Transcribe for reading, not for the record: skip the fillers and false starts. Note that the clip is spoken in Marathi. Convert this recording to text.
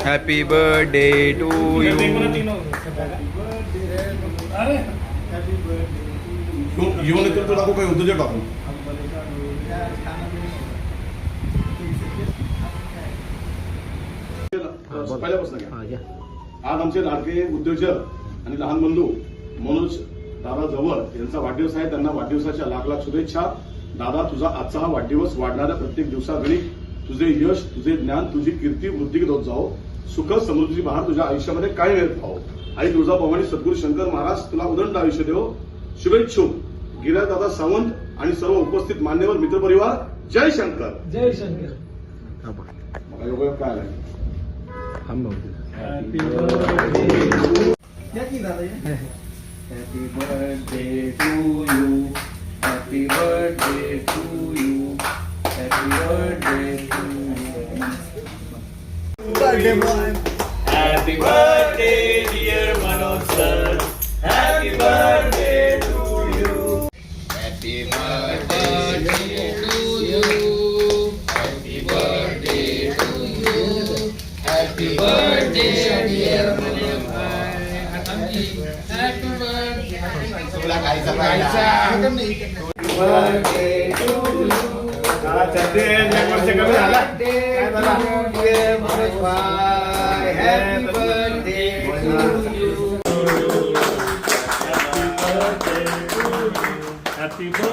Happy birthday to you. येऊन येतो तुला काही होतं जे टाकून पहिल्यापासून घ्या. आज आमचे लाडके उद्योजक आणि लहान बंधू मनोज दादा जवळ यांचा वाढदिवस आहे. त्यांना वाढदिवसाच्या लाख लाख शुभेच्छा. दादा, तुझा आजचा हा वाढदिवस वाढणाऱ्या प्रत्येक दिवसावेळी तुझे यश, तुझे ज्ञान, तुझी कीर्ती वृद्धी होत जाओ. सुख समृद्धीची बहार तुझ्या आयुष्यामध्ये काय मिळत पाहो. आई तुळजाभवानी सद्गुरू शंकर महाराज तुला उदंड आयुष्य देव. शुभेच्छुक गिरीराज दादा सावंत आणि सर्व उपस्थित मान्यवर मित्रपरिवार. जय शंकर. जय शंकर. काय आलाय? Happy birthday. Happy birthday to you. Happy birthday to you. Happy birthday to you. Birthday boy. Happy birthday dear Manoj sir. Happy birthday to you. Happy birthday to you. Happy birthday to you. Happy birthday dear Manoj sir. Happy birthday. तुला खायचा Happy birthday.